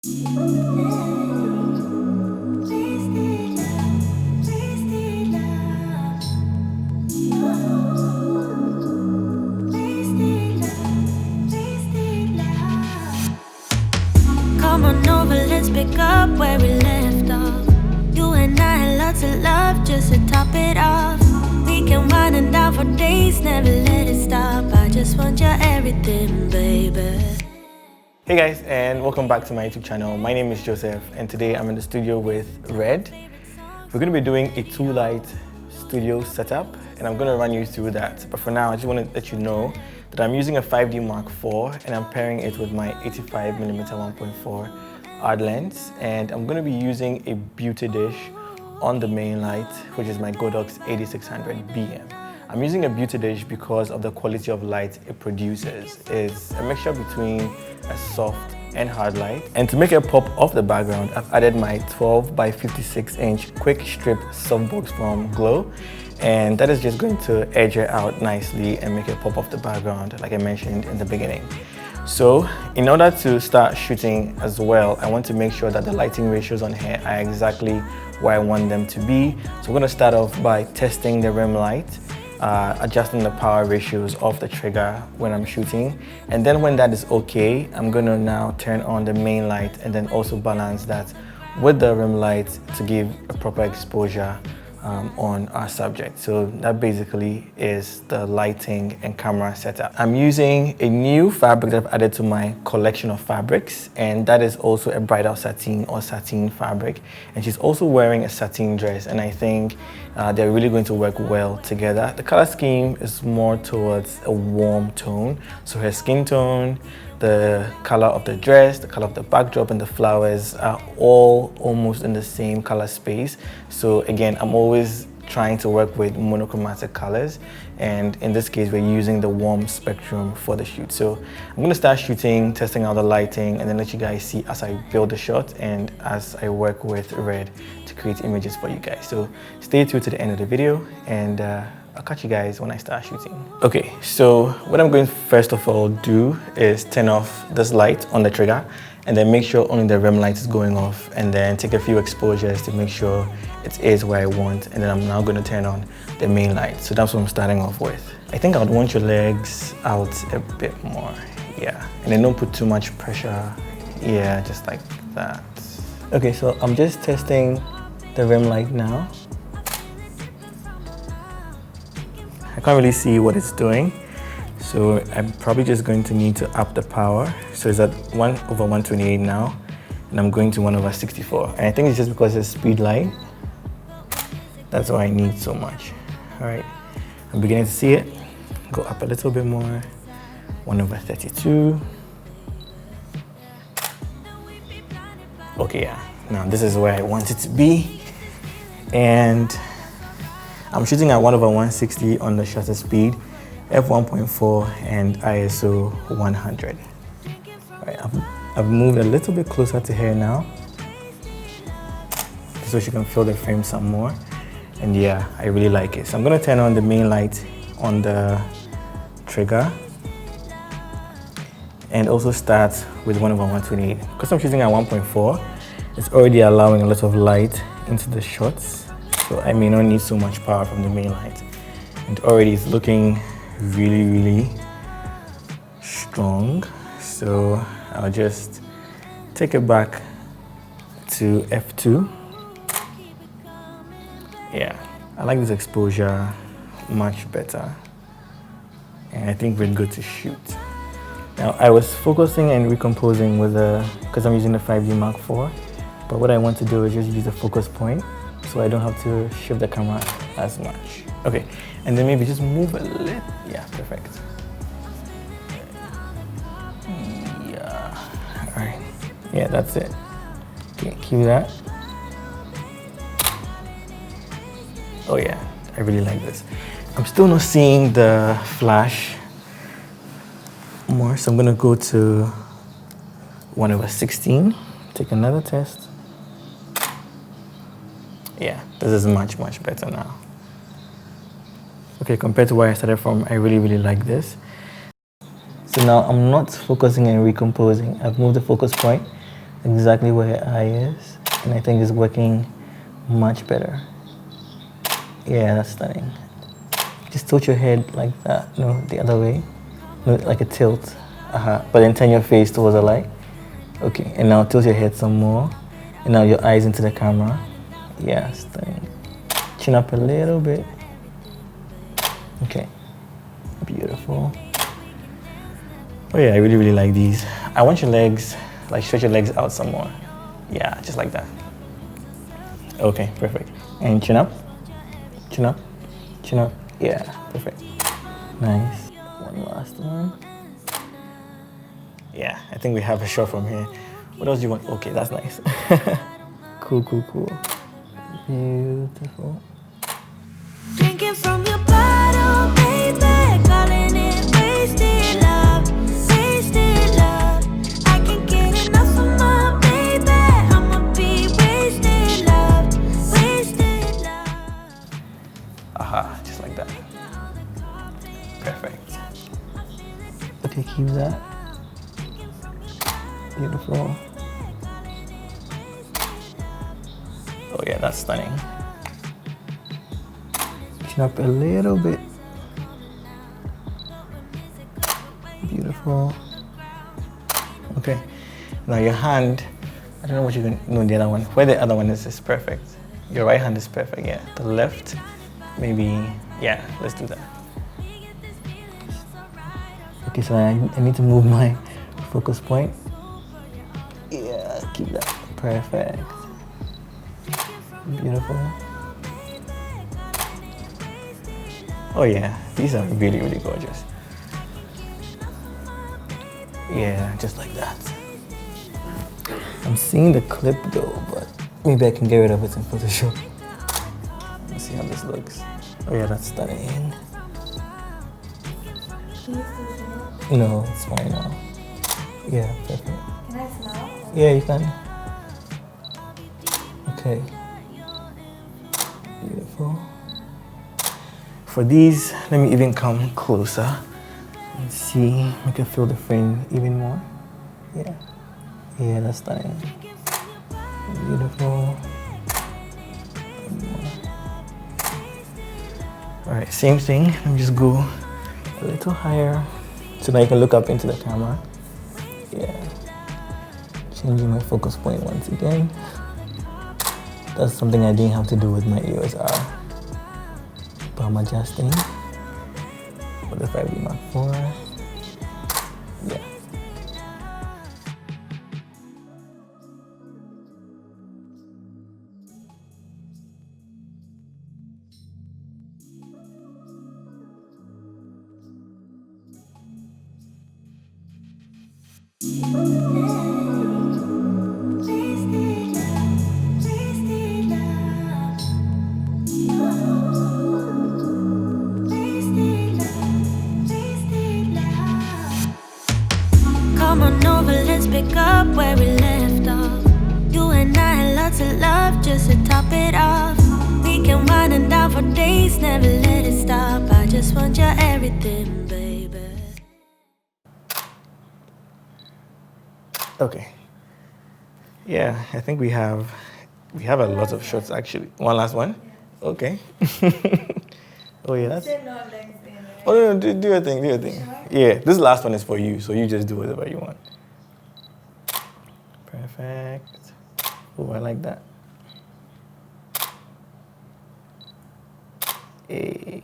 Come on over, let's pick up where we left off. You and I had lots of love just to top it off. We can wind it down for days, never let it stop. I just want your everything, baby. Hey guys, and welcome back to my YouTube channel. My name is Joseph, and today I'm in the studio with Red. We're going to be doing a 2-light studio setup, and I'm going to run you through that. But for now, I just want to let you know that I'm using a 5D Mark IV, and I'm pairing it with my 85mm 1.4 odd lens, and I'm going to be using a beauty dish on the main light, which is my Godox 8600 BM. I'm using a beauty dish because of the quality of light it produces. It's a mixture between a soft and hard light. And to make it pop off the background, I've added my 12 by 56 inch quick strip softbox from Glow. And that is just going to edge it out nicely and make it pop off the background, like I mentioned in the beginning. So in order to start shooting as well, I want to make sure that the lighting ratios on here are exactly where I want them to be. So we're going to start off by testing the rim light, adjusting the power ratios of the trigger when I'm shooting. And then when that is okay, I'm going to now turn on the main light and then also balance that with the rim light to give a proper exposure on our subject. So that basically is the lighting and camera setup. I'm using a new fabric that I've added to my collection of fabrics, and that is also a bridal sateen or sateen fabric. And she's also wearing a sateen dress, and I think they're really going to work well together. The color scheme is more towards a warm tone. So her skin tone, the color of the dress, the color of the backdrop, and the flowers are all almost in the same color space. So again, I'm always trying to work with monochromatic colors, and in this case we're using the warm spectrum for the shoot. So I'm going to start shooting, testing out the lighting, and then let you guys see as I build the shot and as I work with Red to create images for you guys. So stay tuned to the end of the video, and I'll catch you guys when I start shooting. Okay, so what I'm going to first of all do is turn off this light on the trigger, and then make sure only the rim light is going off, and then take a few exposures to make sure it is where I want. And then I'm now going to turn on the main light. So that's what I'm starting off with. I think I would want your legs out a bit more, yeah. And then don't put too much pressure, yeah, just like that. Okay, so I'm just testing the rim light now. I can't really see what it's doing, so I'm probably just going to need to up the power. So it's at 1/128 now, and I'm going to 1/64. And I think it's just because it's speed light. That's why I need so much. All right, I'm beginning to see it. Go up a little bit more, 1/32. Okay, yeah, now this is where I want it to be. And I'm shooting at 1/160 on the shutter speed, f1.4 and ISO 100. All right, I've moved a little bit closer to her now, so she can feel the frame some more. And yeah, I really like it. So I'm gonna turn on the main light on the trigger, and also start with 1/128. Because I'm shooting at 1.4, it's already allowing a lot of light into the shots. So I may not need so much power from the main light. And already it's looking really, really strong. So I'll just take it back to f2. Yeah, I like this exposure much better. And I think we're good to shoot. Now I was focusing and recomposing with because I'm using the 5D Mark IV. But what I want to do is just use a focus point, so I don't have to shift the camera as much. Okay, and then maybe just move a little. Yeah, perfect. Yeah, all right. Yeah, that's it. Okay, cue that. Oh yeah, I really like this. I'm still not seeing the flash more, so I'm gonna go to 1/16. Take another test. Yeah, this is much, much better now. Okay, compared to where I started from, I really, really like this. So now I'm not focusing and recomposing. I've moved the focus point exactly where her eye is, and I think it's working much better. Yeah, that's stunning. Just tilt your head like that, no, the other way, no, like a tilt. But then turn your face towards the light. Okay, and now tilt your head some more, and now your eyes into the camera. Yeah, stunning. Chin up a little bit. Okay, beautiful. Oh yeah, I really, really like these. I want your legs, like stretch your legs out some more. Yeah, just like that. Okay, perfect. And chin up, chin up, chin up. Yeah, perfect. Nice. One last one. Yeah, I think we have a shot from here. What else do you want? Okay, that's nice. Cool, cool, cool. Beautiful. Drinking from your bottle, baby, calling it wasted love, wasted love. I can't get enough of my baby. I'ma be wasted love, wasted love. Just like that. Perfect. Okay, keep that. Beautiful. Oh yeah, that's stunning. Chin up a little bit. Beautiful. Okay. Now your hand, I don't know what you're going to, no, the other one. Where the other one is perfect. Your right hand is perfect, yeah. The left, maybe, yeah, let's do that. Okay, so I need to move my focus point. Yeah, keep that. Perfect. Beautiful. Oh yeah, these are really, really gorgeous. Yeah, just like that. I'm seeing the clip though, but maybe I can get rid of it in Photoshop. Let's see how this looks. Oh yeah, that's stunning. No, it's fine now. Yeah, perfect. Can I smell? Yeah, you can. Okay. Beautiful. For these, let me even come closer and see. I can feel the frame even more. Yeah. Yeah, that's stunning. Beautiful. All right, same thing. Let me just go a little higher so now you can look up into the camera. Yeah. Changing my focus point once again. That's something I didn't have to do with my EOS R. But I'm adjusting. Modifier Mark 4. Yeah. Come on over, let's pick up where we left off. You and I had lots of love just to top it off. We can wind and down for days, never let it stop. I just want your everything, baby. Okay. Yeah, I think we have a lot of shots actually. One last one? Okay. Oh yeah, that's... Oh no, do your thing, do your thing. Yeah, this last one is for you, so you just do whatever you want. Perfect. Oh, I like that. Hey.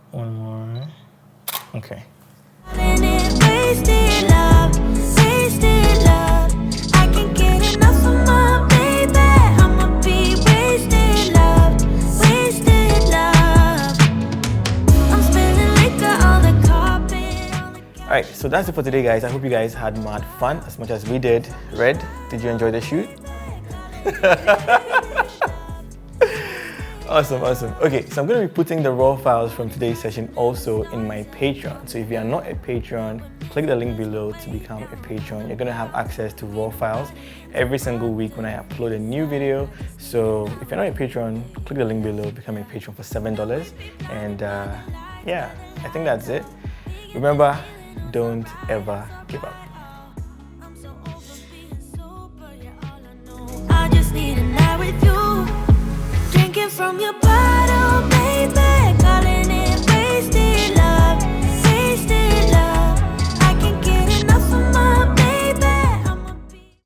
One more. Okay. Wasted love, wasted love. I can't get enough of my baby. I'ma be wasted love, wasted love. I'm spilling liquor on the carpet. Alright, so that's it for today, guys. I hope you guys had mad fun as much as we did. Red, did you enjoy the shoot? Awesome, awesome. Okay, so I'm going to be putting the raw files from today's session also in my Patreon. So if you are not a Patreon, click the link below to become a patron. You're going to have access to raw files every single week when I upload a new video. So if you're not a patron, click the link below, become a patron for $7. And yeah, I think that's it. Remember, don't ever give up.